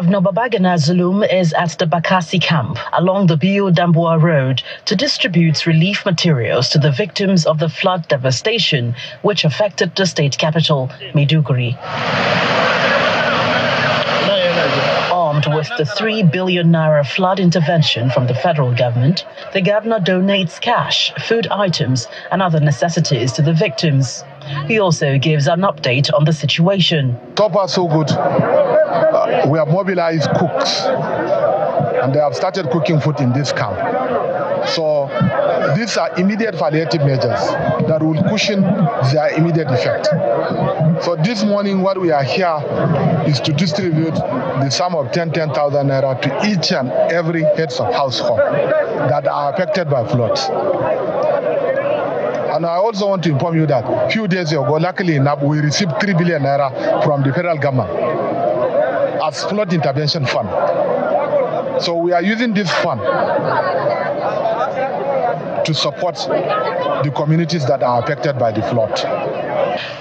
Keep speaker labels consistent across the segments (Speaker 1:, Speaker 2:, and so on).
Speaker 1: Governor Babagana Zulum is at the Bakassi camp along the Bio-Damboa Road to distribute relief materials to the victims of the flood devastation which affected the state capital, Maiduguri. Armed with the 3 billion naira flood intervention from the federal government, the governor donates cash, food items, and other necessities to the victims. He also gives an update on the situation.
Speaker 2: So far, so good. We have mobilized cooks, and they have started cooking food in this camp. So these are immediate palliative measures that will cushion their immediate effect. So this morning, what we are here is to distribute the sum of 10,000 naira to each and every heads of household that are affected by floods. And I also want to inform you that a few days ago, luckily enough, we received 3 billion naira from the federal government as flood intervention fund. So we are using this fund to support the communities that are affected by the flood.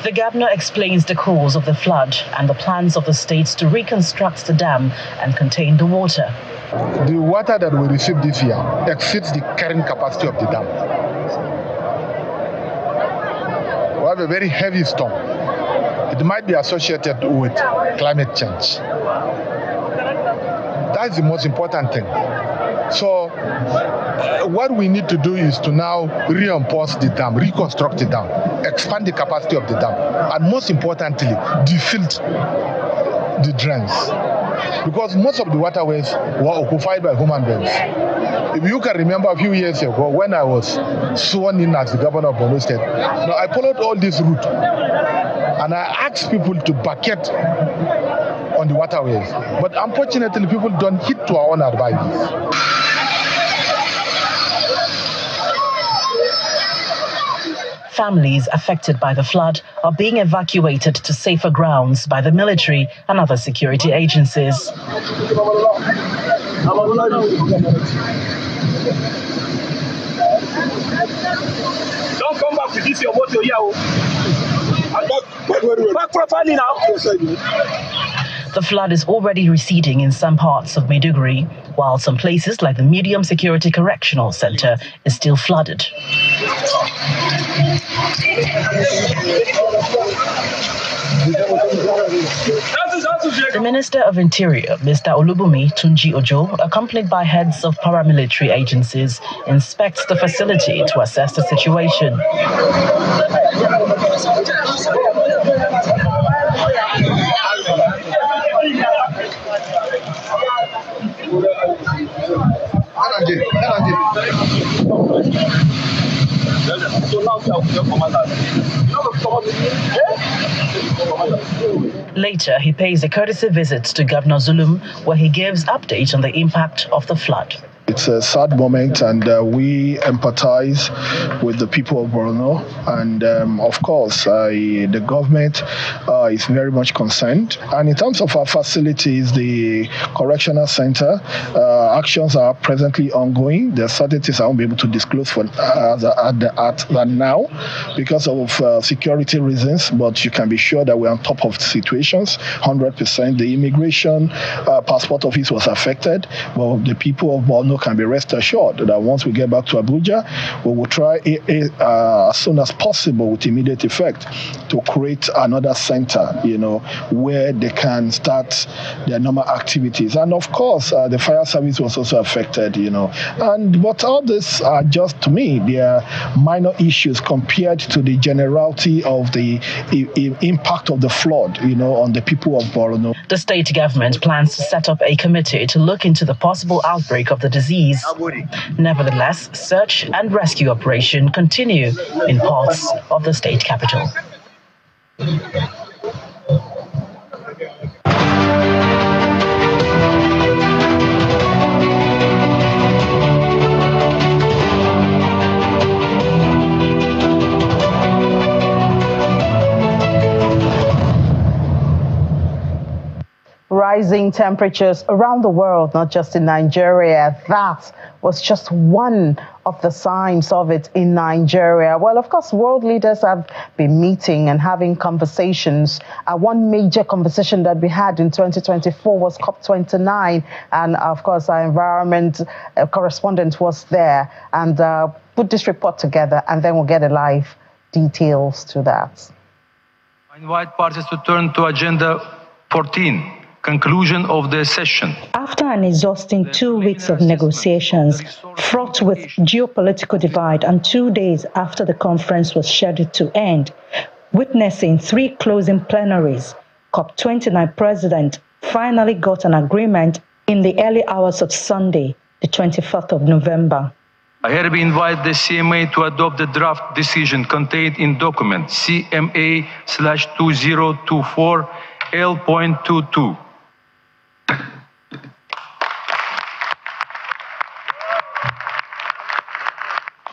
Speaker 1: The governor explains the cause of the flood and the plans of the state to reconstruct the dam and contain the water.
Speaker 2: The water that we received this year exceeds the carrying capacity of the dam. We have a very heavy storm. It might be associated with climate change. That's the most important thing. So what we need to do is to now reinforce the dam, reconstruct the dam, expand the capacity of the dam, and most importantly, defilt the drains. Because most of the waterways were occupied by human beings. If you can remember a few years ago when I was sworn in as the governor of Borno State, I followed all this route and I asked people to bucket on the waterways. But unfortunately, people don't heed to our own advice.
Speaker 1: Families affected by the flood are being evacuated to safer grounds by the military and other security agencies.
Speaker 3: Don't come back with this, your motor here. Back properly now.
Speaker 1: The flood is already receding in some parts of Maiduguri, while some places like the Medium Security Correctional Center is still flooded. The Minister of Interior, Mr. Olubumi Tunji Ojo, accompanied by heads of paramilitary agencies, inspects the facility to assess the situation. Later, he pays a courtesy visit to Governor Zulum, where he gives updates on the impact of the flood.
Speaker 4: It's a sad moment, and we empathize with the people of Borno. And of course, the government is very much concerned. And in terms of our facilities, the correctional center, actions are presently ongoing. There are certain things I won't be able to disclose for at now because of security reasons, but you can be sure that we're on top of situations, 100%. The immigration passport office was affected, but the people of Borno can be rest assured that once we get back to Abuja, we will try as soon as possible with immediate effect to create another center, where they can start their normal activities. And of course, the fire service was also affected, but all this are just, to me, they are minor issues compared to the generality of the impact of the flood, on the people of Borno.
Speaker 1: The state government plans to set up a committee to look into the possible outbreak of the disease. Nevertheless, search and rescue operation continue in parts of the state capital. rising temperatures around the world, not just in Nigeria. That was just one of the signs of it in Nigeria. Well, of course, world leaders have been meeting and having conversations. One major conversation that we had in 2024 was COP29. And of course, our environment correspondent was there and put this report together, and then we'll get a live details to that.
Speaker 5: I invite parties to turn to Agenda 14. Conclusion of the session.
Speaker 6: After an exhausting 2 weeks of negotiations, fraught with geopolitical divide, and 2 days after the conference was scheduled to end, witnessing 3 closing plenaries, COP29 President finally got an agreement in the early hours of Sunday, the 24th of November.
Speaker 5: I hereby invite the CMA to adopt the draft decision contained in document CMA/2024 L.22.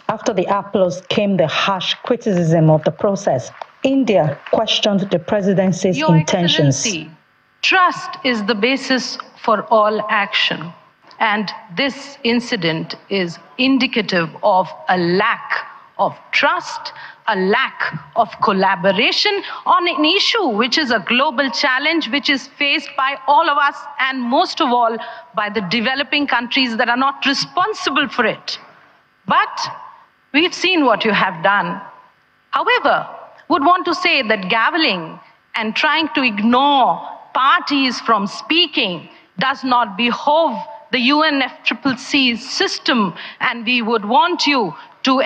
Speaker 6: After the applause came the harsh criticism of the process. India questioned the presidency's intentions.
Speaker 7: Excellency, trust is the basis for all action, and this incident is indicative of a lack of trust, a lack of collaboration on an issue which is a global challenge which is faced by all of us, and most of all by the developing countries that are not responsible for it. But we've seen what you have done. However, would want to say that gaveling and trying to ignore parties from speaking does not behove the UNFCCC system, and we would want you to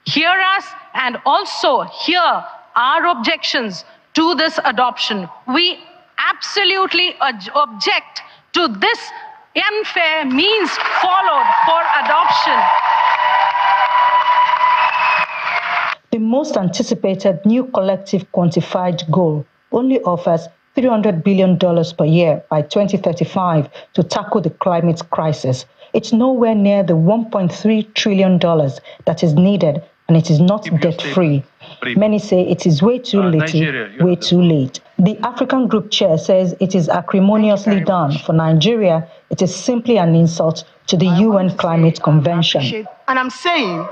Speaker 7: hear us and also hear our objections to this adoption. We absolutely object to this unfair means followed for adoption.
Speaker 6: The most anticipated new collective quantified goal only offers $300 billion per year by 2035 to tackle the climate crisis. It's nowhere near the $1.3 trillion that is needed, and it is not debt-free. Many say it is way too little, way too late. The African Group Chair says it is acrimoniously done. For Nigeria, it is simply an insult to the UN Climate Convention.
Speaker 8: And I'm saying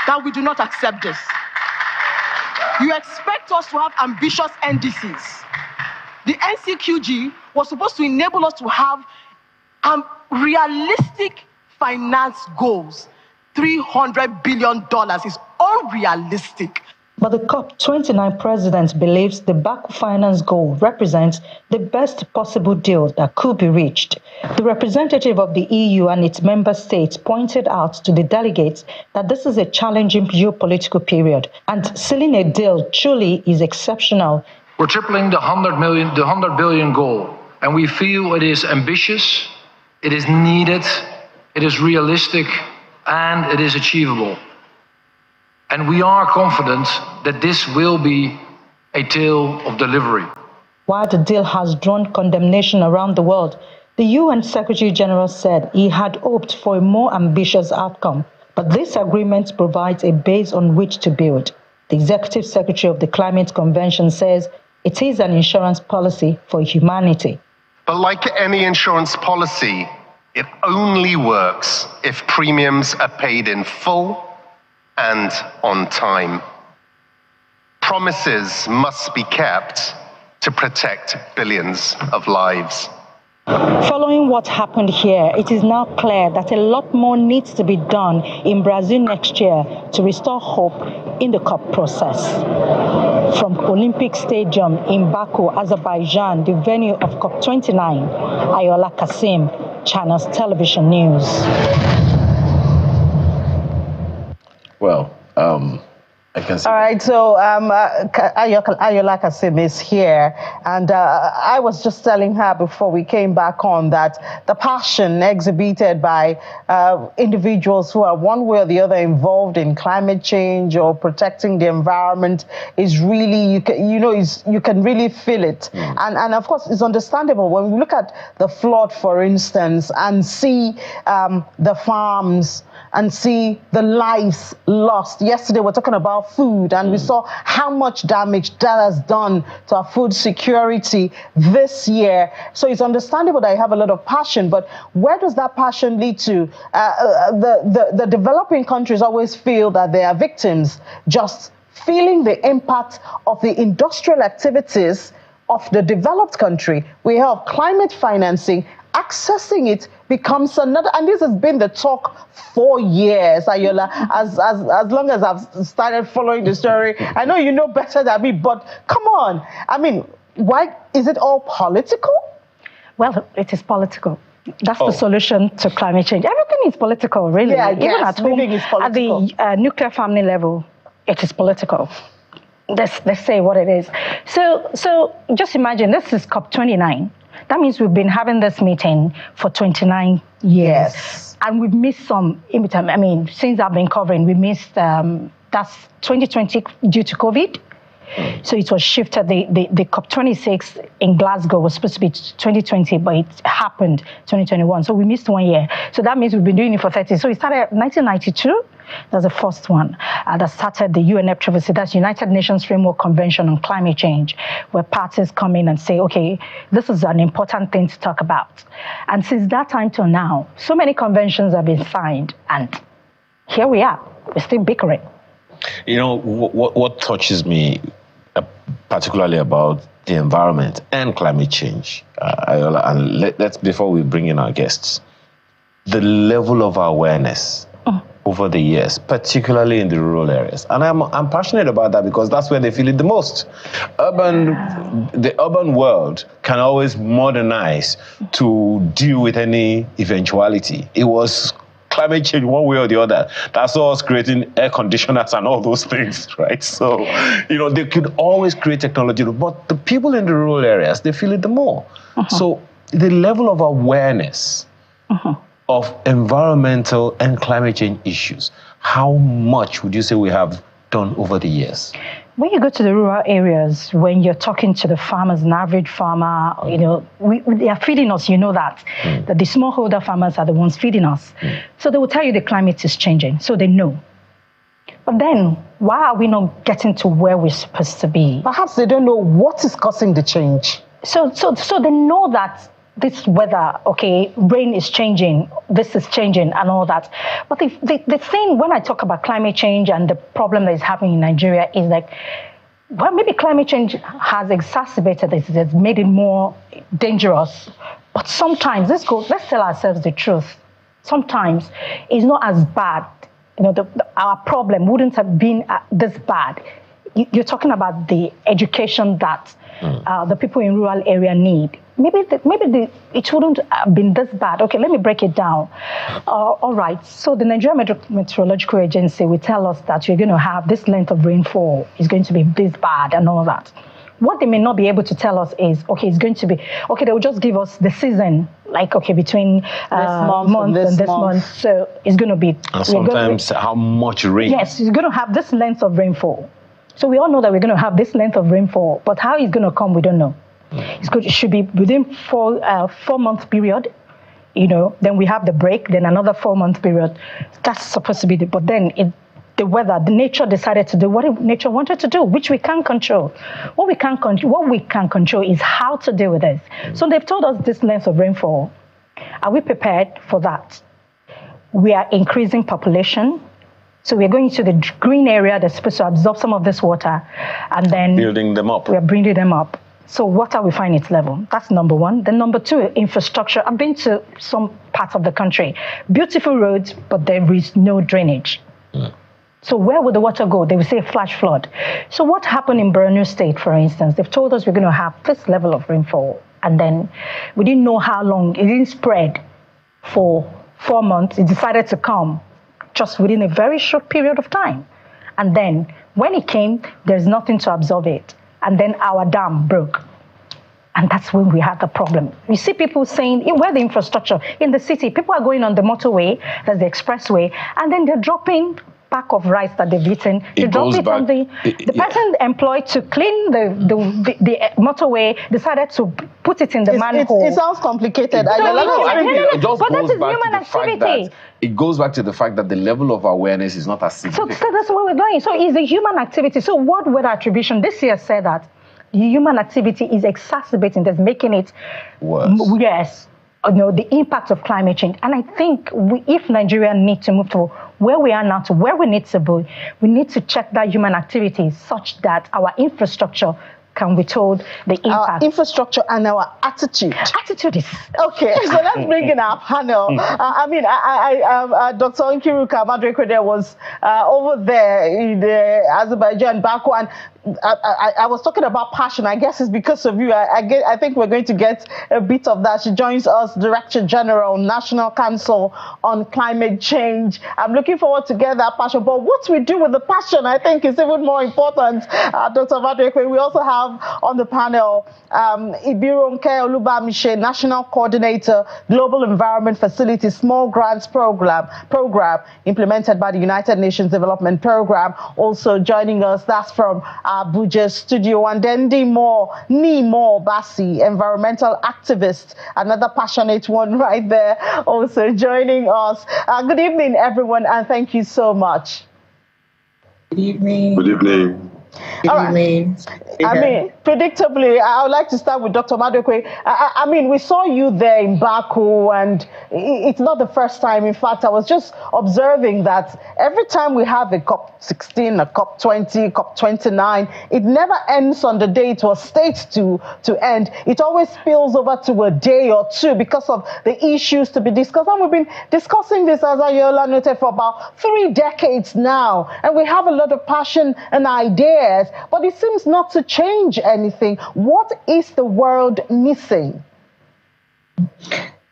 Speaker 8: that we do not accept this. You expect us to have ambitious NDCs. The NCQG was supposed to enable us to have realistic finance goals. $300 billion is unrealistic.
Speaker 6: But the COP29 president believes the Baku finance goal represents the best possible deal that could be reached. The representative of the EU and its member states pointed out to the delegates that this is a challenging geopolitical period, and sealing a deal truly is exceptional.
Speaker 9: We're tripling the 100 billion goal, and we feel it is ambitious, it is needed, it is realistic, and it is achievable. And we are confident that this will be a tale of delivery.
Speaker 6: While the deal has drawn condemnation around the world, the UN Secretary General said he had hoped for a more ambitious outcome. But this agreement provides a base on which to build. The Executive Secretary of the Climate Convention says it is an insurance policy for humanity.
Speaker 10: But like any insurance policy, it only works if premiums are paid in full and on time. Promises must be kept to protect billions of lives.
Speaker 6: Following what happened here, it is now clear that a lot more needs to be done in Brazil next year to restore hope in the COP process. From Olympic Stadium in Baku, Azerbaijan, the venue of COP29, Ayola Kasim, Channels Television News.
Speaker 11: Well, I can see.
Speaker 1: All right, so Ayola Kasim is here, and I was just telling her before we came back on that the passion exhibited by individuals who are one way or the other involved in climate change or protecting the environment is really, you can really feel it. And of course, it's understandable when we look at the flood, for instance, and see the farms and see the lives lost. Yesterday, we're talking about
Speaker 8: food, and we saw how much damage that has done to our food security this year. So it's understandable that you have a lot of passion, but where does that passion lead to? The developing countries always feel that they are victims, just feeling the impact of the industrial activities of the developed country. We have climate financing. Accessing it becomes another, and this has been the talk for years, Ayola, as long as I've started following the story. I know you know better than me, but come on. I mean, why is it all political?
Speaker 6: Well, it is political. That's the solution to climate change. Everything is political, really.
Speaker 8: Yeah,
Speaker 6: even at home,
Speaker 8: is political.
Speaker 6: at the nuclear family level, it is political. Let's say what it is. So just imagine, this is COP29. That means we've been having this meeting for 29 years.
Speaker 8: Yes.
Speaker 6: And we've missed some in between. I mean, since I've been covering, we missed, that's 2020 due to COVID. So it was shifted. The COP26 in Glasgow was supposed to be 2020, but it happened 2021. So we missed 1 year. So that means we've been doing it for 30. So it started 1992. That's the first one that started the UNFCCC, that's United Nations Framework Convention on Climate Change, where parties come in and say, okay, this is an important thing to talk about. And since that time till now, so many conventions have been signed, and here we are. We're still bickering.
Speaker 11: You know, what touches me particularly about the environment and climate change, and let's, before we bring in our guests, the level of awareness over the years, particularly in the rural areas. And I'm passionate about that because that's where they feel it the most. The urban world can always modernize to deal with any eventuality. It was climate change one way or the other. That's us creating air conditioners and all those things, right? So, you know, they could always create technology, but the people in the rural areas, they feel it the more. So the level of awareness of environmental and climate change issues, how much would you say we have done over the years?
Speaker 6: When you go to the rural areas, when you're talking to the farmers, an average farmer, you know, they are feeding us, you know that the smallholder farmers are the ones feeding us. So they will tell you the climate is changing, so they know. But then, why are we not getting to where we're supposed to be?
Speaker 8: Perhaps they don't know what is causing the change.
Speaker 6: So they know that this weather, okay, rain is changing, this is changing and all that. But the thing, when I talk about climate change and the problem that is happening in Nigeria is like, well, maybe climate change has exacerbated this, it's made it more dangerous. But sometimes, let's tell ourselves the truth. Sometimes it's not as bad. You know, our problem wouldn't have been this bad. You're talking about the education that the people in rural area need. Maybe it wouldn't have been this bad. Okay, let me break it down. All right, so the Nigerian Meteorological Agency will tell us that you're going to have this length of rainfall is going to be this bad and all that. What they may not be able to tell us is, okay, it's going to be, okay, they will just give us the season, like, okay, between this month and this month. So it's going to be...
Speaker 11: And sometimes how much rain?
Speaker 6: Yes, you're going to have this length of rainfall. So we all know that we're going to have this length of rainfall, but how it's going to come, we don't know. It should be within 4-month period, you know, then we have the break, then another 4-month period. That's supposed to be but then the weather, the nature decided to do what nature wanted to do, which we can't control. What we can control is how to deal with this. So they've told us this length of rainfall. Are we prepared for that? We are increasing population. So we're going to the green area that's supposed to absorb some of this water, and then
Speaker 11: building them up.
Speaker 6: We're bringing them up. So water will find its level. That's number one. Then number two, infrastructure. I've been to some parts of the country. Beautiful roads, but there is no drainage. So where would the water go? They will say flash flood. So what happened in Borno State, for instance? They've told us we're going to have this level of rainfall. And then we didn't know how long. It didn't spread for 4 months. It decided to come just within a very short period of time. And then when it came, there's nothing to absorb it. And then our dam broke. And that's when we had the problem. You see people saying, where the infrastructure, in the city, people are going on the motorway, there's the expressway, and then they're dropping pack of rice that they've eaten. They
Speaker 11: It
Speaker 6: drop
Speaker 11: goes
Speaker 6: it on
Speaker 11: back-
Speaker 6: the person employed to clean the motorway decided to put it in the manhole.
Speaker 8: It sounds complicated.
Speaker 11: No, it just
Speaker 6: but that
Speaker 11: goes
Speaker 6: is
Speaker 11: back
Speaker 6: human
Speaker 11: to the fact
Speaker 6: activity.
Speaker 11: that it goes back to the fact that the level of awareness is not as
Speaker 6: So
Speaker 11: significant.
Speaker 6: that's where we're going. So it's a human activity. So World Weather Attribution this year said that human activity is exacerbating, that's making it
Speaker 11: worse.
Speaker 6: Yes, the impact of climate change. And I think if Nigeria need to move to where we are now to where we need to be, we need to check that human activity such that our infrastructure can withhold the impact.
Speaker 8: Our infrastructure and our attitude.
Speaker 6: Attitude is...
Speaker 8: Okay, so let's bring in our panel. Dr. Nkiruka Madrekwe was over there in Azerbaijan, Baku, and I was talking about passion. I guess it's because of you. I think we're going to get a bit of that. She joins us, Director General, National Council on Climate Change. I'm looking forward to get that passion. But what we do with the passion, I think, is even more important. Dr. Madrekwe, we also have on the panel Ibironke Olubamiche, National Coordinator, Global Environment Facility Small Grants Program implemented by the United Nations Development Program. Also joining us, that's from Abuja studio. And then Nimo Basi, environmental activist, another passionate one right there, also joining us. Good evening, everyone, and thank you so much.
Speaker 12: Good evening.
Speaker 13: Good evening.
Speaker 8: All right. Predictably, I would like to start with Dr. Madrekwe. We saw you there in Baku, and it's not the first time. In fact, I was just observing that every time we have a COP16, a COP20, COP29, it never ends on the day it was stated to end. It always spills over to a day or two because of the issues to be discussed. And we've been discussing this, as Ayola noted, for about 3 decades now. And we have a lot of passion and ideas, but it seems not to change anything. What is the world missing?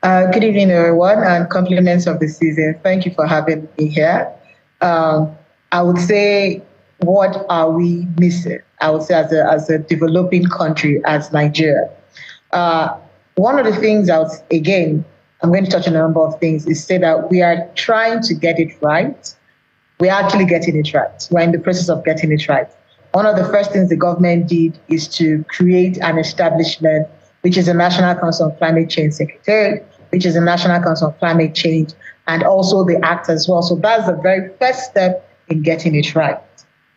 Speaker 12: Good evening, everyone, and compliments of the season. Thank you for having me here. I would say, what are we missing? I would say, as a developing country, as Nigeria. One of the things I'm going to touch on a number of things, is say that we are trying to get it right. We're actually getting it right. We're in the process of getting it right. One of the first things the government did is to create an establishment, which is the National Council on Climate Change Secretariat, which is the National Council on Climate Change, and also the Act as well. So that's the very first step in getting it right.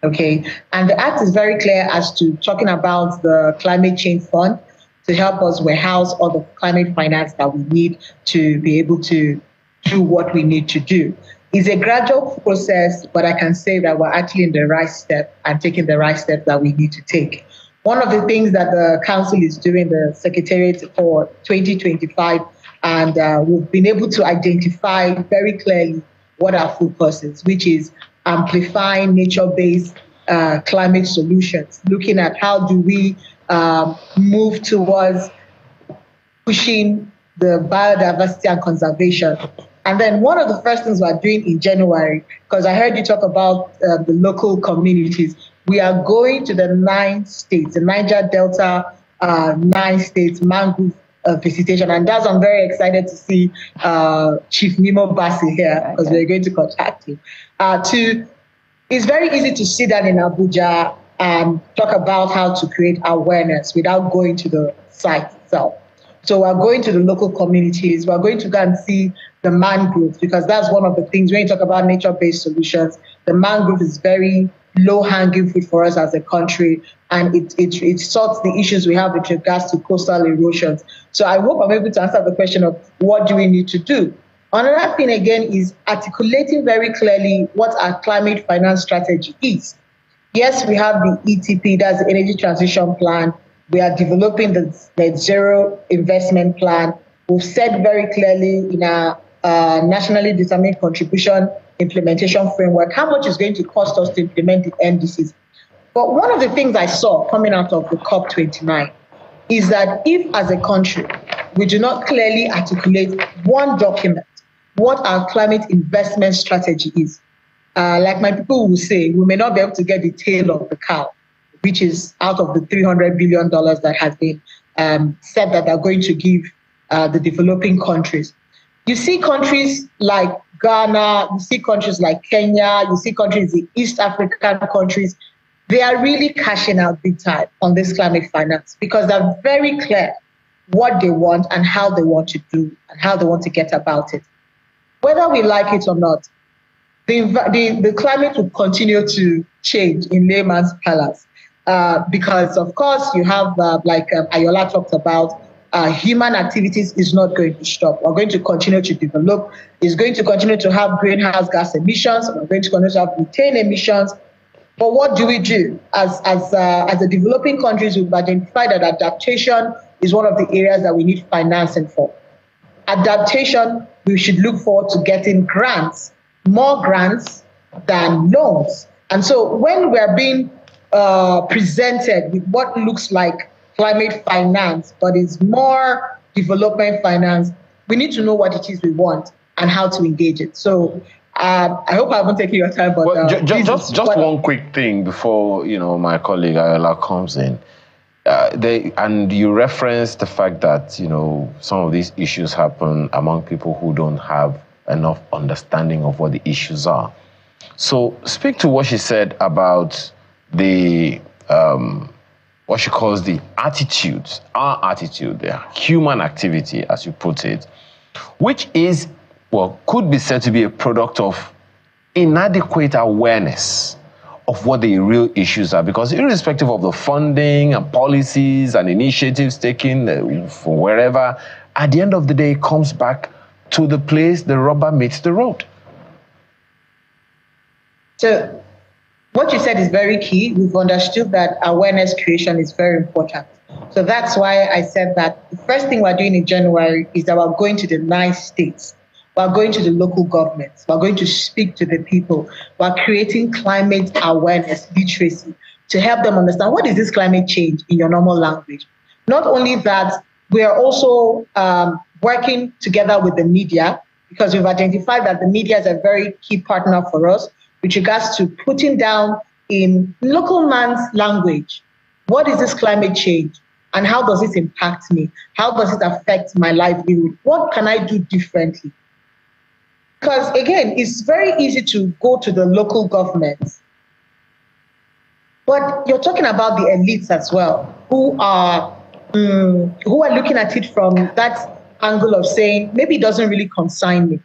Speaker 12: Okay. And the Act is very clear as to talking about the Climate Change Fund to help us warehouse all the climate finance that we need to be able to do what we need to do. It's a gradual process, but I can say that we're actually in the right step and taking the right step that we need to take. One of the things that the council is doing, the Secretariat for 2025, and we've been able to identify very clearly what our focus is, which is amplifying nature-based climate solutions, looking at how do we move towards pushing the biodiversity and conservation. And then one of the first things we're doing in January, because I heard you talk about the local communities, we are going to the 9 states, the Niger Delta, 9 states, mangrove visitation. And that's, I'm very excited to see Chief Nimo Basi here, because we're going to contact him. It's very easy to sit down in Abuja and talk about how to create awareness without going to the site itself. So we're going to the local communities. We're going to go and see the mangroves, because that's one of the things when you talk about nature-based solutions, the mangrove is very low-hanging fruit for us as a country, and it sorts the issues we have with regards to coastal erosions. So I hope I'm able to answer the question of what do we need to do. Another thing, again, is articulating very clearly what our climate finance strategy is. Yes, we have the ETP, that's the Energy Transition Plan. We are developing the Net Zero Investment Plan. We've said very clearly in our nationally determined contribution implementation framework how much it's going to cost us to implement the NDCs. But one of the things I saw coming out of the COP29 is that if, as a country, we do not clearly articulate one document, what our climate investment strategy is, like my people will say, we may not be able to get the tail of the cow, which is out of the $300 billion that has been said that they're going to give the developing countries. You see countries like Ghana, you see countries like Kenya, you see countries in East African countries, they are really cashing out big time on this climate finance because they're very clear what they want and how they want to do and how they want to get about it. Whether we like it or not, the climate will continue to change in layman's palace because, of course, you have, like Ayola talked about, human activities is not going to stop. We're going to continue to develop. It's going to continue to have greenhouse gas emissions. We're going to continue to have methane emissions. But what do we do? As the developing countries, we've identified that adaptation is one of the areas that we need financing for. Adaptation, we should look forward to getting grants, more grants than loans. And so when we're being presented with what looks like climate finance, but it's more development finance, we need to know what it is we want and how to engage it. So I hope I haven't taken your time, but
Speaker 11: just one quick thing before my colleague Ayola comes in. And you referenced the fact that some of these issues happen among people who don't have enough understanding of what the issues are. So speak to what she said about the what she calls the attitudes, our attitude, the human activity, as you put it, which is, could be said to be a product of inadequate awareness of what the real issues are. Because irrespective of the funding and policies and initiatives taken from wherever, at the end of the day, it comes back to the place the rubber meets the road.
Speaker 12: So what you said is very key. We've understood that awareness creation is very important. So that's why I said that the first thing we're doing in January is that we're going to the 9 states. We're going to the local governments. We're going to speak to the people. We're creating climate awareness literacy to help them understand what is this climate change in your normal language. Not only that, we are also working together with the media because we've identified that the media is a very key partner for us with regards to putting down in local man's language, what is this climate change and how does it impact me? How does it affect my livelihood? What can I do differently? Because again, it's very easy to go to the local governments, but you're talking about the elites as well, who are looking at it from that angle of saying, maybe it doesn't really concern me.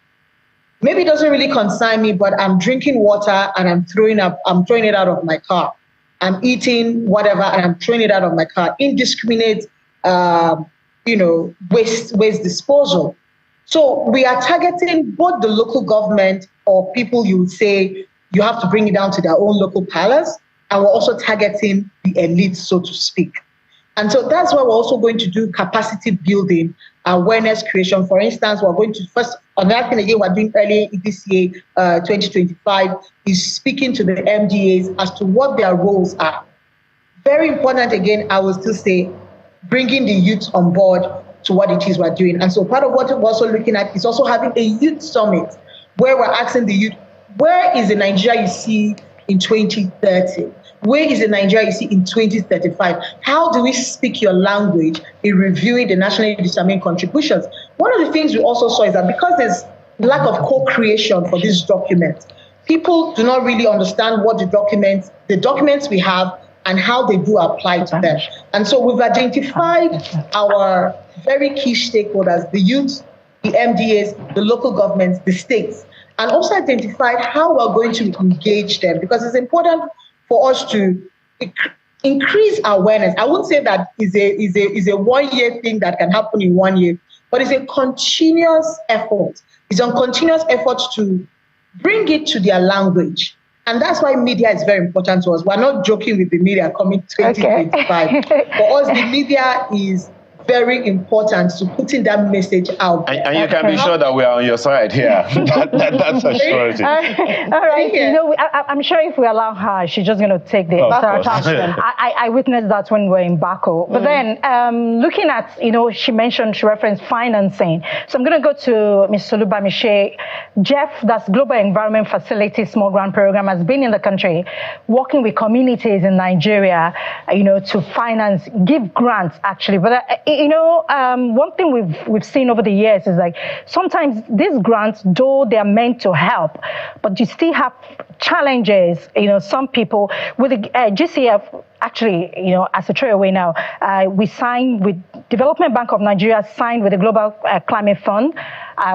Speaker 12: Maybe it doesn't really concern me, but I'm drinking water and I'm throwing it out of my car. I'm eating whatever and I'm throwing it out of my car. Indiscriminate, waste disposal. So we are targeting both the local government or people you would say you have to bring it down to their own local palace, and we're also targeting the elites, so to speak. And so that's why we're also going to do capacity building, awareness creation. For instance, we're going to another thing again we're doing early this year, 2025, is speaking to the MDAs as to what their roles are. Very important, again, I will still say, bringing the youth on board to what it is we're doing. And so part of what we're also looking at is also having a youth summit where we're asking the youth, where is the Nigeria you see in 2030? Where is the Nigeria you see in 2035? How do we speak your language in reviewing the nationally determined contributions? One of the things we also saw is that because there's lack of co-creation for this document, people do not really understand what the documents we have and how they do apply to them. And so we've identified our very key stakeholders, the youth, the MDAs, the local governments, the states, and also identified how we're going to engage them, because it's important for us to increase awareness. I wouldn't say that is a one-year thing that can happen in 1 year, but it's a continuous effort. It's a continuous effort to bring it to their language. And that's why media is very important to us. We're not joking with the media coming 2025. For us, the media is very important to putting that message out.
Speaker 11: And you can be sure that we are on your side here. That's a surety.
Speaker 6: All right. I'm sure if we allow her, she's just going to take the action. I witnessed that when we were in Baku. But then looking at, she referenced financing. So I'm going to go to Ms. Solubamishe. Jeff, that's Global Environment Facility Small Grant Program, has been in the country working with communities in Nigeria, to finance, give grants actually. But one thing we've seen over the years is like sometimes these grants, though they are meant to help, but you still have challenges. Some people with the GCF. Actually, as a throwaway now, we signed with Development Bank of Nigeria, signed with the Global Climate Fund,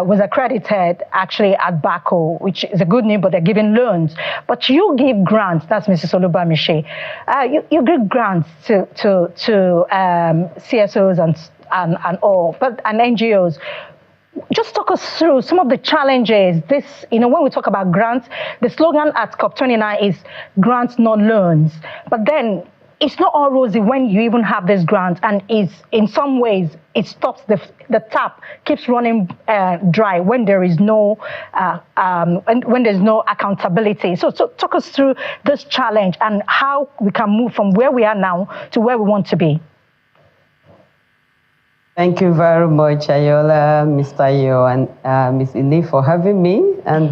Speaker 6: was accredited actually at BACO, which is a good news, but they're giving loans. But you give grants, that's Mrs. Olubamiche. You give grants to CSOs and all, and NGOs. Just talk us through some of the challenges. When we talk about grants, the slogan at COP29 is grants, not loans. But then it's not all rosy when you even have this grant, and in some ways it stops the tap keeps running dry when there is no when there's no accountability. So talk us through this challenge and how we can move from where we are now to where we want to be.
Speaker 13: Thank you very much, Ayola, Mr. Ayo, and Ms. Ili for having me, and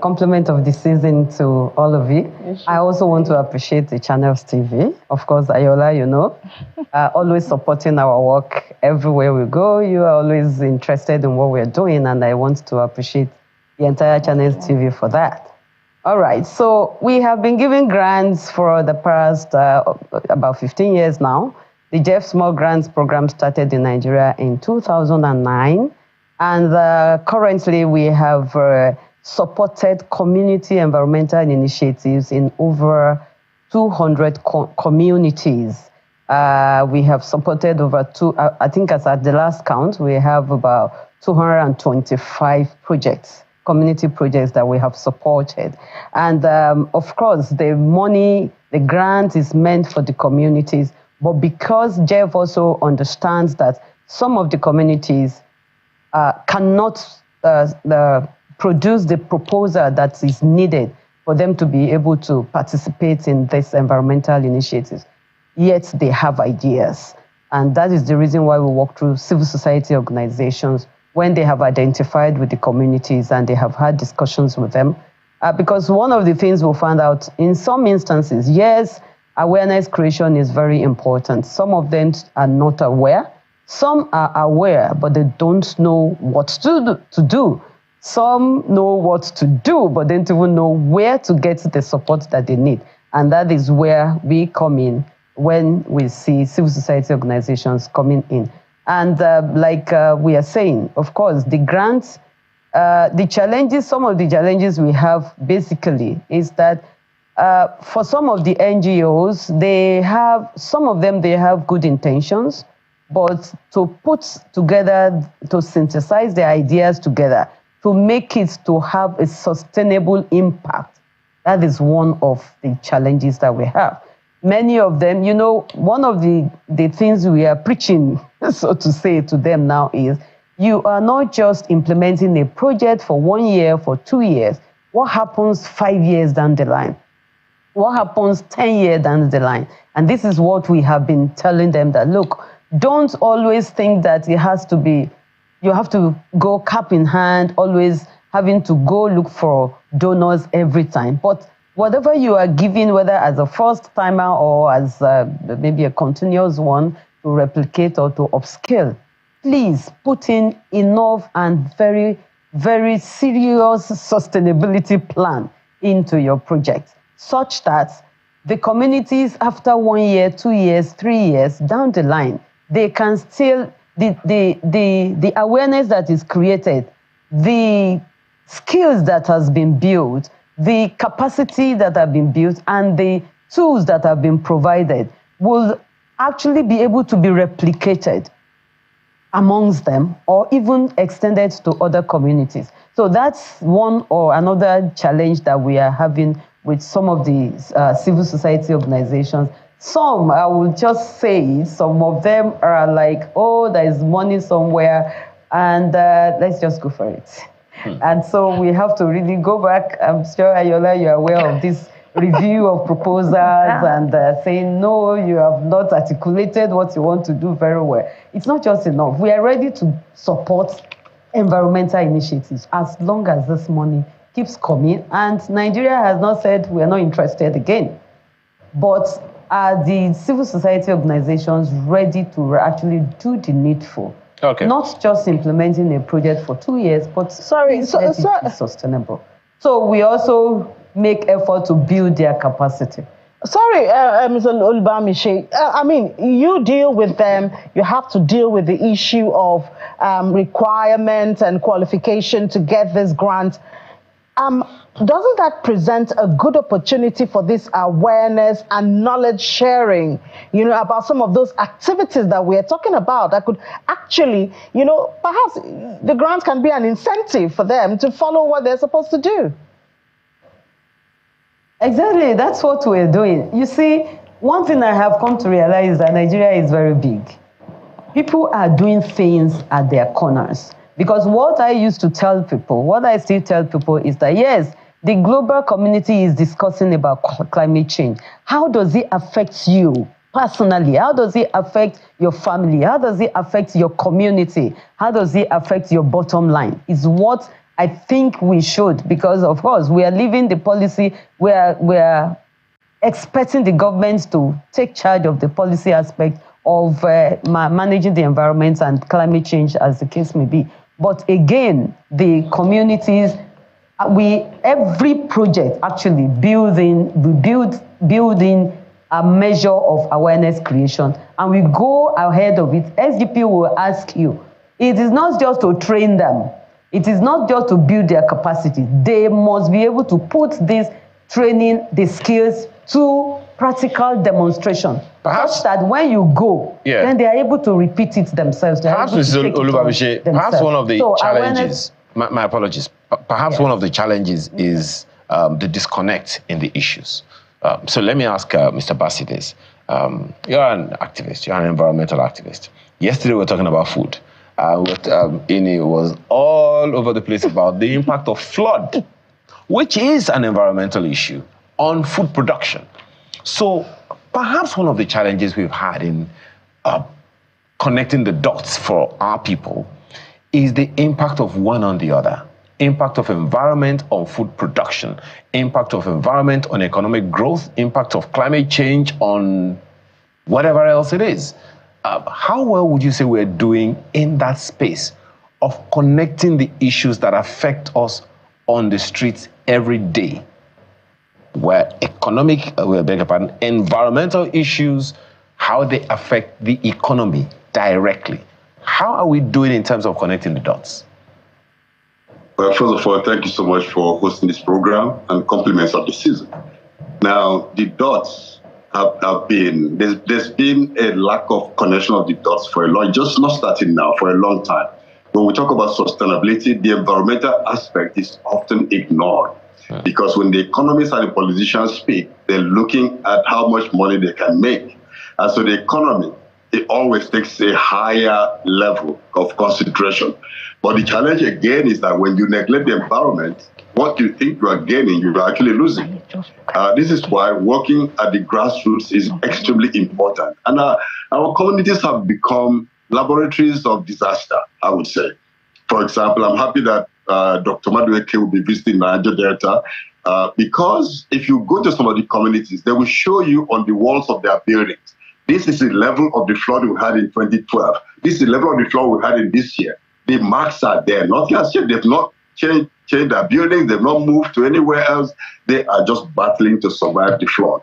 Speaker 13: compliment of the season to all of you. I also want to appreciate the Channels TV. Of course, Ayola, always supporting our work everywhere we go. You are always interested in what we're doing, and I want to appreciate the entire Channels TV for that. All right, so we have been giving grants for the past about 15 years now. The Jeff Small Grants Program started in Nigeria in 2009, and currently we have supported community environmental initiatives in over 200 communities. We have supported over I think as at the last count, we have about 225 projects, community projects that we have supported. And of course, the grant is meant for the communities. But because Jeff also understands that some of the communities cannot produce the proposal that is needed for them to be able to participate in this environmental initiatives, yet they have ideas. And that is the reason why we work through civil society organizations when they have identified with the communities and they have had discussions with them. Because one of the things we found out in some instances, yes, awareness creation is very important. Some of them are not aware. Some are aware, but they don't know what to do. Some know what to do, but they don't even know where to get the support that they need. And that is where we come in when we see civil society organizations coming in. And like we are saying, of course, the grants, the challenges, some of the challenges we have basically is that for some of the NGOs, some of them have good intentions, but to put together, to synthesize their ideas together, to make it to have a sustainable impact, that is one of the challenges that we have. Many of them, one of the things we are preaching, so to say, to them now is, you are not just implementing a project for 1 year, for 2 years. What happens 5 years down the line? What happens 10 years down the line? And this is what we have been telling them, that, look, don't always think that it has to be, you have to go cap in hand, always having to go look for donors every time. But whatever you are giving, whether as a first timer or as maybe a continuous one to replicate or to upscale, please put in enough and very, very serious sustainability plan into your project, such that the communities after 1 year, 2 years, 3 years down the line, they can still, the awareness that is created, the skills that has been built, the capacity that have been built, and the tools that have been provided will actually be able to be replicated amongst them or even extended to other communities. So that's one or another challenge that we are having with some of the civil society organizations. Some, I will just say, some of them are like, oh, there is money somewhere, and let's just go for it. And so we have to really go back. I'm sure, Ayola, you're aware of this review of proposals and saying, no, you have not articulated what you want to do very well. It's not just enough. We are ready to support environmental initiatives as long as this money keeps coming. And Nigeria has not said we are not interested again. But are the civil society organizations ready to actually do the needful?
Speaker 11: Okay.
Speaker 13: Not just implementing a project for 2 years, but let it be sustainable. So we also make effort to build their capacity.
Speaker 1: Sorry, Mr. Olubamiche. I mean, you deal with them. You have to deal with the issue of requirements and qualification to get this grant. Doesn't that present a good opportunity for this awareness and knowledge sharing, about some of those activities that we're talking about that could actually, perhaps the grant can be an incentive for them to follow what they're supposed to do?
Speaker 13: Exactly, that's what we're doing. You see, one thing I have come to realize is that Nigeria is very big. People are doing things at their corners. Because what I used to tell people, what I still tell people is that, yes, the global community is discussing about climate change. How does it affect you personally? How does it affect your family? How does it affect your community? How does it affect your bottom line? Is what I think we should, because of course we are leaving the policy, we are expecting the government to take charge of the policy aspect of managing the environment and climate change, as the case may be. But again, the communities, every project actually building a measure of awareness creation, and we go ahead of it. SGP will ask you, it is not just to train them. It is not just to build their capacity. They must be able to put this training, the skills to practical demonstration. Perhaps that when you go, then they are able to repeat it themselves.
Speaker 11: Perhaps, Mrs. Olubamiche, perhaps one of the challenges, my apologies, perhaps one of the challenges is the disconnect in the issues. So let me ask Mr. Bassey this. You're an activist, you're an environmental activist. Yesterday we were talking about food. It was all over the place about the impact of flood, which is an environmental issue, on food production. So perhaps one of the challenges we've had in connecting the dots for our people is the impact of one on the other. Impact of environment on food production, impact of environment on economic growth, impact of climate change on whatever else it is. How well would you say we're doing in that space of connecting the issues that affect us on the streets every day, where environmental issues, how they affect the economy directly? How are we doing in terms of connecting the dots?
Speaker 14: Well, first of all, thank you so much for hosting this program and compliments of the season. Now, the dots have been, there's been a lack of connection of the dots for a long, just not starting now, for a long time. When we talk about sustainability, the environmental aspect is often ignored. Because when the economists and the politicians speak, they're looking at how much money they can make. And so the economy, it always takes a higher level of consideration. But the challenge again is that when you neglect the environment, what you think you are gaining, you are actually losing. This is why working at the grassroots is extremely important. And our communities have become laboratories of disaster, I would say. For example, I'm happy that Dr. Madueke will be visiting Niger Delta, because if you go to some of the communities, they will show you on the walls of their buildings, this is the level of the flood we had in 2012. This is the level of the flood we had in this year. The marks are there. Nothing has changed. They've not changed their buildings. They've not moved to anywhere else. They are just battling to survive the flood.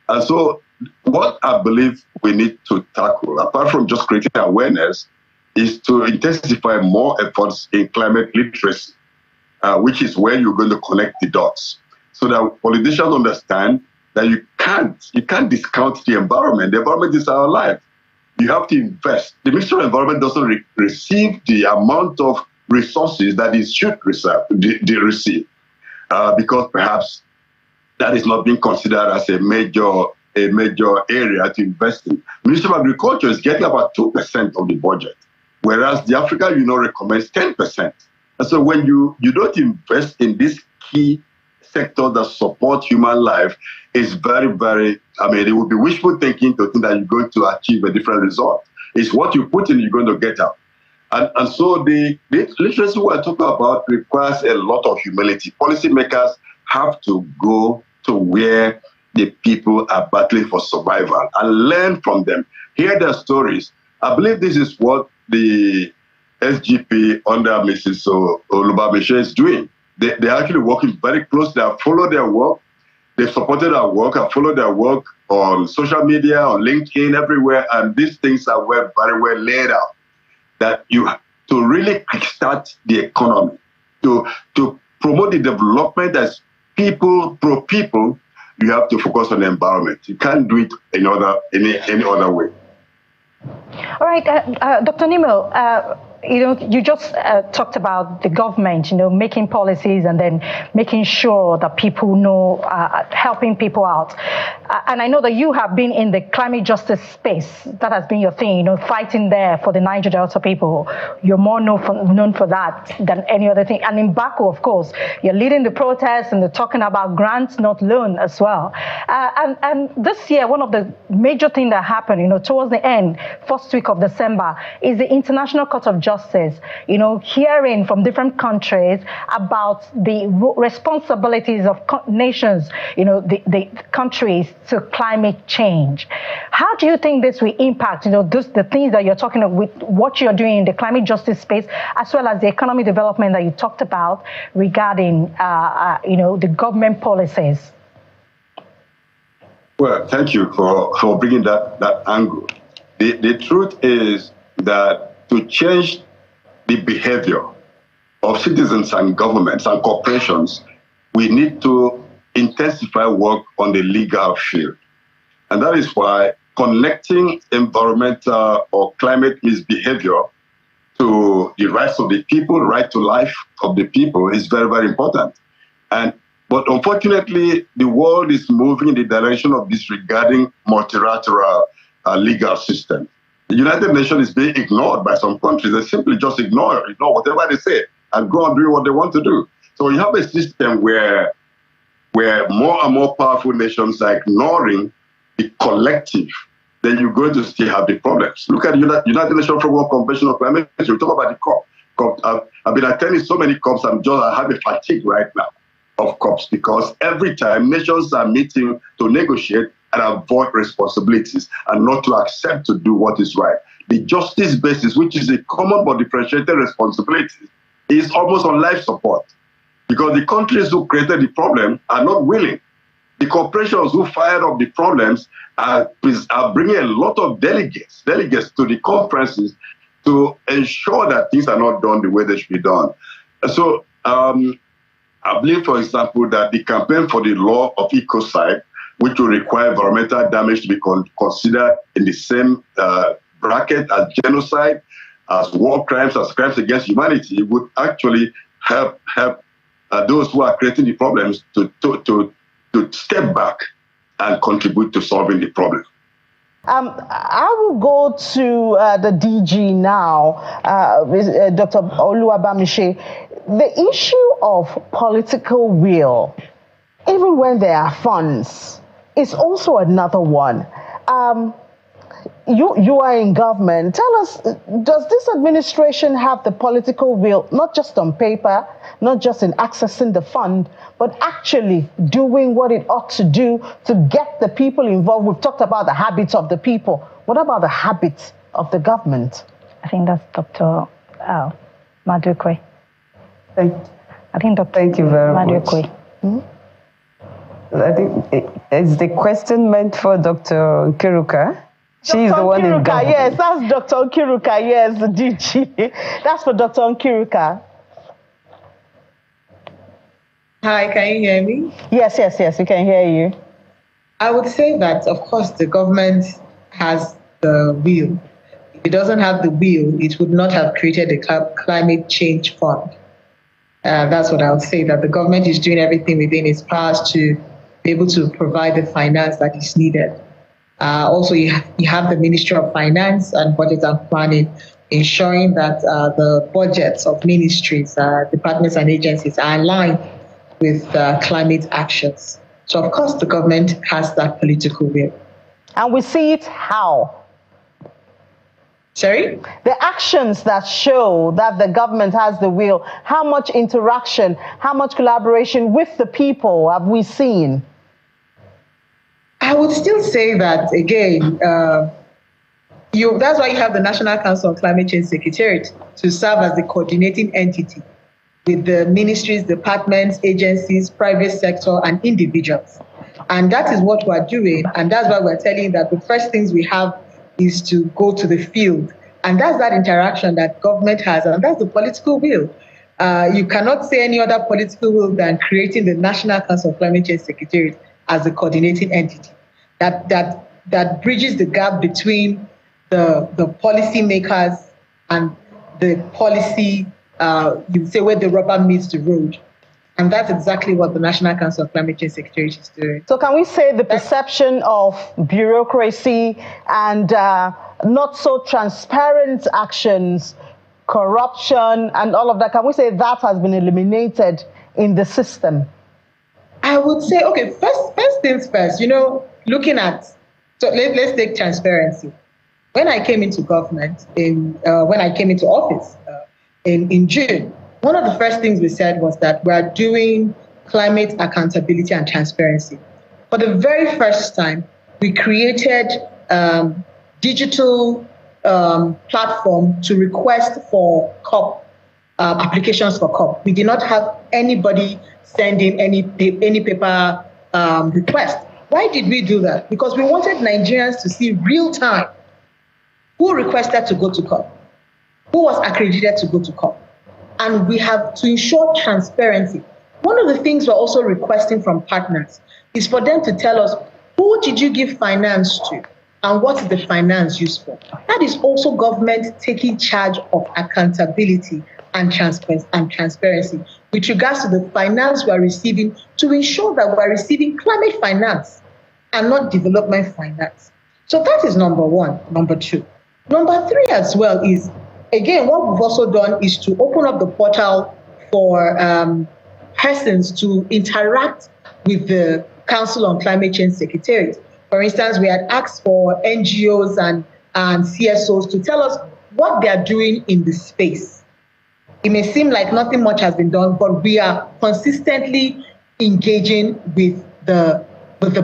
Speaker 14: And so what I believe we need to tackle, apart from just creating awareness, is to intensify more efforts in climate literacy, which is where you're going to connect the dots, so that politicians understand that you can't discount the environment. The environment is our life. You have to invest. The Ministry of Environment doesn't receive the amount of resources that it should receive, because perhaps that is not being considered as a major area to invest in. The Ministry of Agriculture is getting about 2% of the budget, whereas the African Union recommends 10%. And so when you don't invest in this key sector that support human life, is very, very, it would be wishful thinking to think that you're going to achieve a different result. It's what you put in, you're going to get out. And so the literacy we're talking about requires a lot of humility. Policymakers have to go to where the people are battling for survival and learn from them, hear their stories. I believe this is what the SGP under Mrs. Olubamiche is doing. They're actually working very closely. I follow their work. They've supported our work. I follow their work on social media, on LinkedIn, everywhere. And these things are very well laid out. That you have to really kickstart the economy, to promote the development as people, pro-people, you have to focus on the environment. You can't do it any other way.
Speaker 6: All right, Dr. Nimo, you just talked about the government, making policies and then making sure that people know, helping people out. And I know that you have been in the climate justice space. That has been your thing, fighting there for the Niger Delta people. You're more known for that than any other thing. And in Baku, of course, you're leading the protests and they're talking about grants, not loan as well. And this year, one of the major things that happened, towards the end, first week of December, is the International Court of Justice, hearing from different countries about the responsibilities of nations, the countries to climate change. How do you think this will impact, the things that you're talking about with what you're doing in the climate justice space, as well as the economic development that you talked about regarding, the government policies?
Speaker 14: Well, thank you for bringing that angle. The truth is that to change the behavior of citizens and governments and corporations, we need to intensify work on the legal field. And that is why connecting environmental or climate misbehavior to the rights of the people, right to life of the people is very, very important. But unfortunately, the world is moving in the direction of disregarding multilateral legal system. The United Nations is being ignored by some countries. They simply just ignore whatever they say and go on doing what they want to do. So you have a system where more and more powerful nations are ignoring the collective, then you're going to still have the problems. Look at the United Nations Framework Convention on Climate Change. We talk about the COP. I've been attending so many COPs, I have a fatigue right now of COPs because every time nations are meeting to negotiate and avoid responsibilities and not to accept to do what is right. The justice basis, which is a common but differentiated responsibility, is almost on life support because the countries who created the problem are not willing. The corporations who fired up the problems are bringing a lot of delegates to the conferences to ensure that things are not done the way they should be done. So I believe, for example, that the campaign for the law of ecocide, which will require environmental damage to be considered in the same bracket as genocide, as war crimes, as crimes against humanity, would actually help those who are creating the problems to step back and contribute to solving the problem.
Speaker 15: I will go to the DG now, Dr. Oluwabamiche. The issue of political will, even when there are funds, is also another one. You are in government. Tell us, does this administration have the political will, not just on paper, not just in accessing the fund, but actually doing what it ought to do to get the people involved? We've talked about the habits of the people. What about the habits of the government?
Speaker 6: I think that's Dr. Madukwe.
Speaker 13: Thank you very much. I think is the question meant for Dr. Nkiruka? She's the one in government.
Speaker 15: Yes, that's Dr. Nkiruka. Yes, the DG. That's for Dr. Nkiruka.
Speaker 12: Hi, can you hear me?
Speaker 15: Yes, we can hear you.
Speaker 12: I would say that, of course, the government has the will. If it doesn't have the will, it would not have created the climate change fund. That's what I would say, that the government is doing everything within its powers to be able to provide the finance that is needed. Also, you have the Ministry of Finance and Budget and Planning ensuring that the budgets of ministries, departments and agencies are aligned with climate actions. So, of course, the government has that political will.
Speaker 15: And we see it how?
Speaker 12: Sorry?
Speaker 15: The actions that show that the government has the will, how much interaction, how much collaboration with the people have we seen?
Speaker 12: I would still say that, again, that's why you have the National Council on Climate Change Secretariat to serve as the coordinating entity with the ministries, departments, agencies, private sector, and individuals. And that is what we're doing. And that's why we're telling you that the first things we have is to go to the field. And that's that interaction that government has, and that's the political will. You cannot say any other political will than creating the National Council of Climate Change Secretariat as the coordinating entity that bridges the gap between the policy makers and the policy, you say, where the rubber meets the road. And that's exactly what the National Council of Climate Change Secretariat is doing.
Speaker 15: So can we say the perception of bureaucracy and not so transparent actions, corruption, and all of that, can we say that has been eliminated in the system?
Speaker 12: I would say, okay, first things first, looking at, so let's take transparency. When I came into government, when I came into office in June, one of the first things we said was that we are doing climate accountability and transparency. For the very first time, we created digital platform to request for COP applications for COP. We did not have anybody send in any paper request. Why did we do that? Because we wanted Nigerians to see real time who requested to go to COP, who was accredited to go to COP. And we have to ensure transparency. One of the things we're also requesting from partners is for them to tell us, who did you give finance to and what is the finance used for? That is also government taking charge of accountability and transparency with regards to the finance we are receiving, to ensure that we are receiving climate finance and not development finance. So that is number one. Number two. Number three as well is, again, what we've also done is to open up the portal for persons to interact with the Council on Climate Change Secretariat. For instance, we had asked for NGOs and CSOs to tell us what they are doing in the space. It may seem like nothing much has been done, but we are consistently engaging with the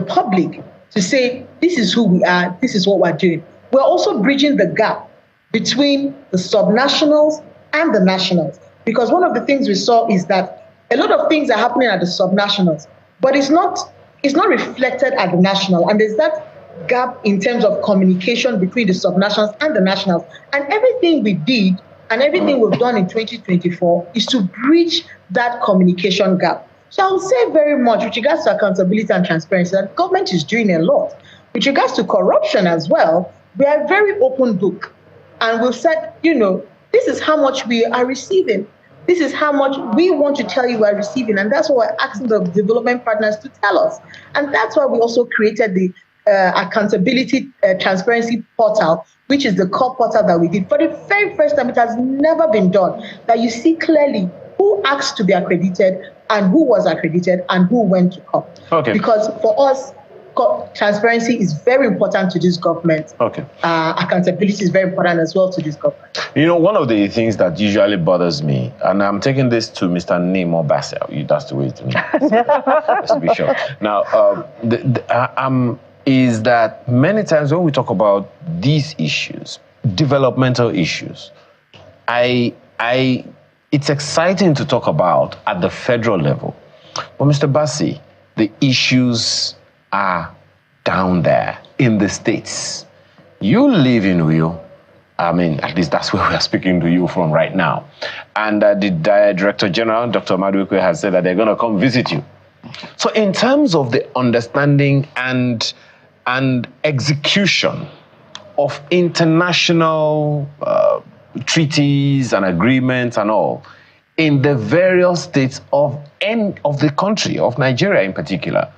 Speaker 12: public to say, this is who we are, this is what we're doing. We're also bridging the gap between the subnationals and the nationals. Because one of the things we saw is that a lot of things are happening at the subnationals, but it's not reflected at the national. And there's that gap in terms of communication between the subnationals and the nationals. And everything we did and everything we've done in 2024 is to bridge that communication gap. So I would say very much with regards to accountability and transparency, that government is doing a lot. With regards to corruption as well, we are a very open book. And we've said, this is how much we are receiving. This is how much we want to tell you we are receiving. And that's what we're asking the development partners to tell us. And that's why we also created the accountability transparency portal, which is the core portal that we did. For the very first time, it has never been done, that you see clearly who asked to be accredited and who was accredited and who went to COP.
Speaker 11: Okay.
Speaker 12: Because for us, transparency is very important to this government.
Speaker 11: Okay.
Speaker 12: Accountability is very important as well to this government.
Speaker 11: One of the things that usually bothers me, and I'm taking this to Mr. Nemo Bassel, that's the way to me. Let's be sure. Now, is that many times when we talk about these issues, developmental issues, it's exciting to talk about at the federal level. But Mr. Bassi, the issues are down there in the states. You live in Uyo. At least that's where we are speaking to you from right now. And the Director General, Dr. Maduekwe, has said that they're going to come visit you. So in terms of the understanding and execution of international treaties and agreements and all, in the various states of the country, of Nigeria in particular,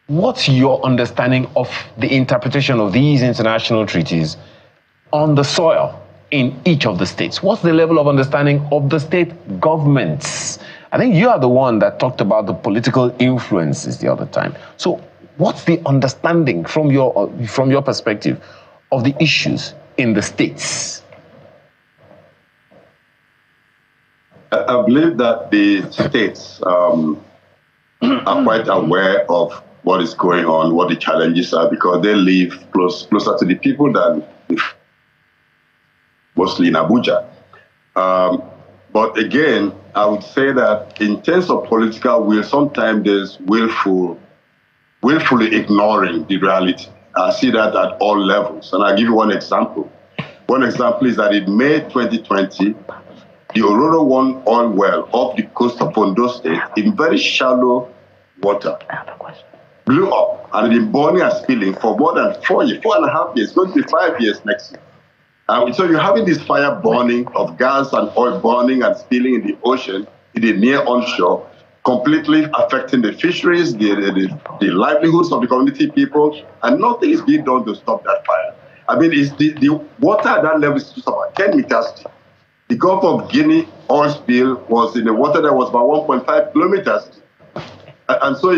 Speaker 11: what's your understanding of the interpretation of these international treaties on the soil in each of the states? What's the level of understanding of the state governments? I think you are the one that talked about the political influences the other time. So what's the understanding from your perspective of the issues in the states? I
Speaker 14: believe that the states are quite aware of what is going on, what the challenges are, because they live closer to the people than mostly in Abuja. But again, I would say that in terms of political will, sometimes there's willfully ignoring the reality. I see that at all levels. And I'll give you one example. One example is that in May 2020, the Ororo 1 oil well off the coast of Ondo State in very shallow water blew up and been burning and spilling for more than 4.5 years, going to be 5 years next year. So you're having this fire burning of gas and oil burning and spilling in the ocean, in the near onshore, completely affecting the fisheries, the livelihoods of the community people, and nothing is being done to stop that fire. I mean, the water at that level is just about 10 meters deep. The Gulf of Guinea oil spill was in the water that was about 1.5 kilometers deep. And so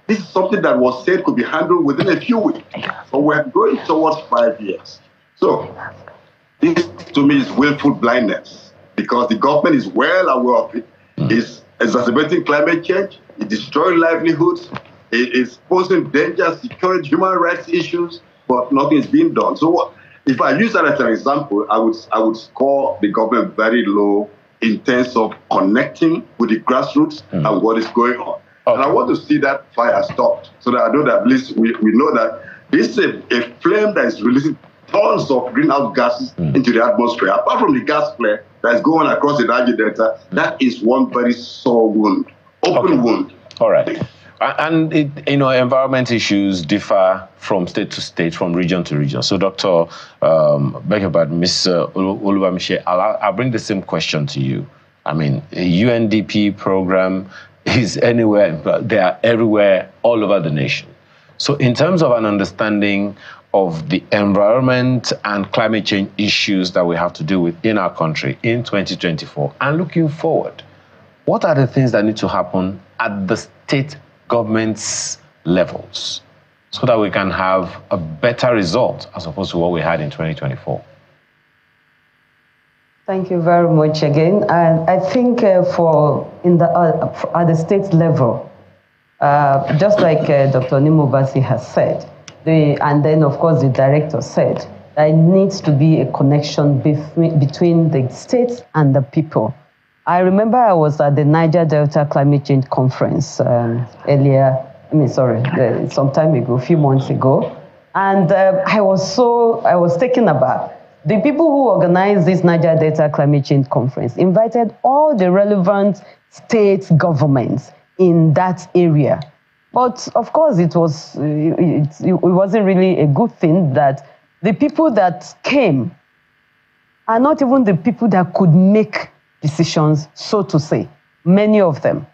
Speaker 14: this is something that was said could be handled within a few weeks, but we're going towards 5 years. So this, to me, is willful blindness, because the government is well aware of it. It's exacerbating climate change. It destroys livelihoods. It is posing danger, security, human rights issues, but nothing is being done. So if I use that as an example, I would score the government very low in terms of connecting with the grassroots and what is going on. Okay. And I want to see that fire stopped, so that I know that at least we know that this is a flame that is releasing tons of greenhouse gases into the atmosphere. Apart from the gas flare that's going across the Niger Delta, that is one very sore wound, open wound.
Speaker 11: All right. And, environment issues differ from state to state, from region to region. So, Dr. Ms. Oluwamise, I'll bring the same question to you. I mean, a UNDP program is anywhere, but they are everywhere, all over the nation. So in terms of an understanding of the environment and climate change issues that we have to deal with in our country in 2024 and looking forward, what are the things that need to happen at the state government's levels so that we can have a better result as opposed to what we had in 2024?
Speaker 13: Thank you very much again. And I think at the state level, just like Dr. Nimobasi has said, and then of course the director said, there needs to be a connection between the states and the people. I remember I was at the Niger Delta Climate Change Conference some time ago, a few months ago, and I was taken aback. The people who organized this Niger Delta Climate Change Conference invited all the relevant state governments in that area. But of course, it wasn't really a good thing that the people that came are not even the people that could make decisions, so to say, many of them.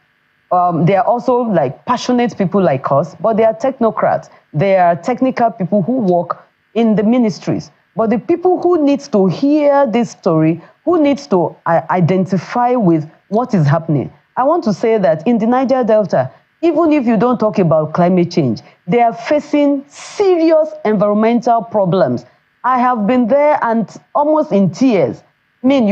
Speaker 13: They are also like passionate people like us, but they are technocrats. They are technical people who work in the ministries. But the people who need to hear this story, who needs to identify with what is happening, I want to say that in the Niger Delta, even if you don't talk about climate change, they are facing serious environmental problems. I have been there and almost in tears. I mean,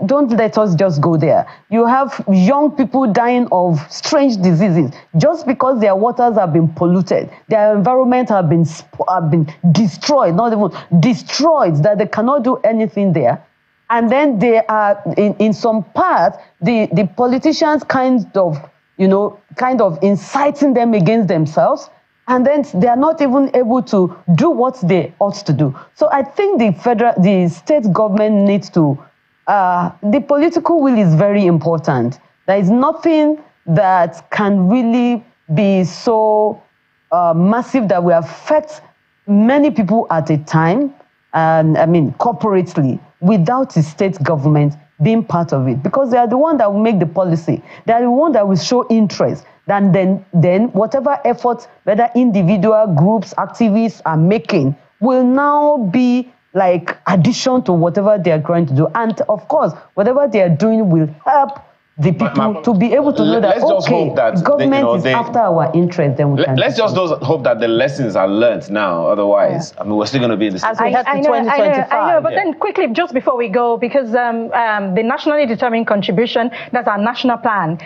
Speaker 13: don't let us just go there. You have young people dying of strange diseases just because their waters have been polluted. Their environment have been destroyed, not even destroyed, that they cannot do anything there. And then they are, in some parts, the politicians kind of inciting them against themselves. And then they are not even able to do what they ought to do. So I think the state government needs to the political will is very important. There is nothing that can really be so massive that will affect many people at a time, and corporately, without the state government being part of it, because they are the one that will make the policy. They are the one that will show interest. And then whatever efforts, whether individual groups, activists are making, will now be like addition to whatever they are going to do. And of course, whatever they are doing will help the people to be able to know that,
Speaker 11: let's just hope that
Speaker 13: government is after our interest, then we can.
Speaker 11: Let's just hope that the lessons are learned now. Otherwise, I mean, we're still going to be in this.
Speaker 6: As we head to 2025. I know, but then quickly, just before we go, because the nationally determined contribution, that's our national plan,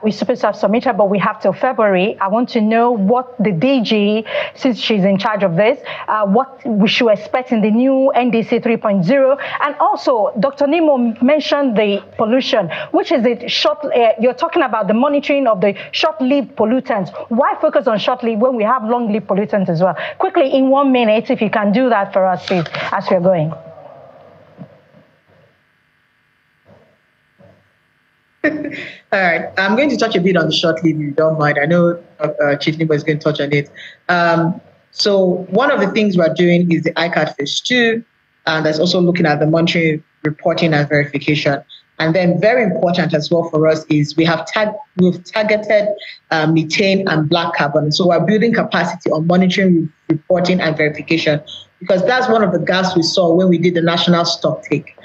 Speaker 6: we're supposed to have submitted, but we have till February. I want to know what the DG, since she's in charge of this, what we should expect in the new NDC 3.0. And also, Dr. Nemo mentioned the pollution, which is the you're talking about the monitoring of the short-lived pollutants. Why focus on short-lived when we have long-lived pollutants as well? Quickly, in 1 minute, if you can do that for us, please, as we're going.
Speaker 12: All right, I'm going to touch a bit on the short-lived, if you don't mind. I know Chief Nimo is going to touch on it. So one of the things we're doing is the ICAT Phase 2, and that's also looking at the monitoring, reporting, and verification. And then very important as well for us is we've targeted methane and black carbon. So we're building capacity on monitoring, reporting, and verification, because that's one of the gaps we saw when we did the national stock take.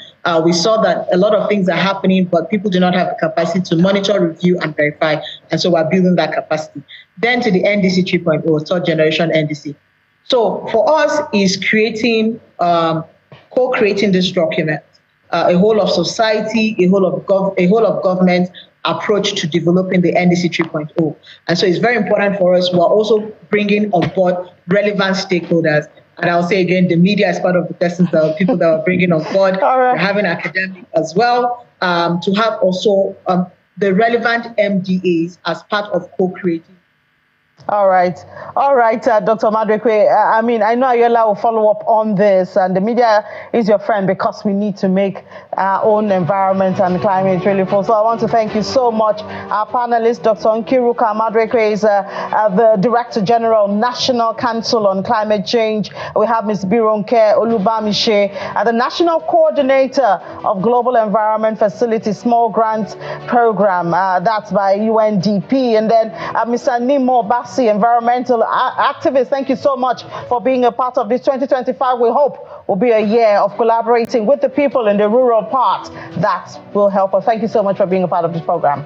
Speaker 12: We saw that a lot of things are happening, but people do not have the capacity to monitor, review, and verify. And so we're building that capacity. Then to the NDC 3.0, third generation NDC. So for us is co-creating this document. A whole of society, a whole of government approach to developing the NDC 3.0. And so it's very important for us. We're also bringing on board relevant stakeholders. And I'll say again, the media is part of the persons, the people that are bringing on board. We're having academics as well, to have also the relevant MDAs as part of co-creating.
Speaker 15: All right, Dr. Madrekwe. I mean, I know Ayola will follow up on this, and the media is your friend because we need to make our own environment and climate really full. So I want to thank you so much. Our panelist, Dr. Nkiruka Madrekwe, is the Director General, National Council on Climate Change. We have Ms. Bironke Olubamishe, the National Coordinator of Global Environment Facility Small Grants Program. That's by UNDP. And then Mr. Nimo Basi, environmental activist. Thank you so much for being a part of this 2025. We hope will be a year of collaborating with the people in the rural part that will help us. Thank you so much for being a part of this program.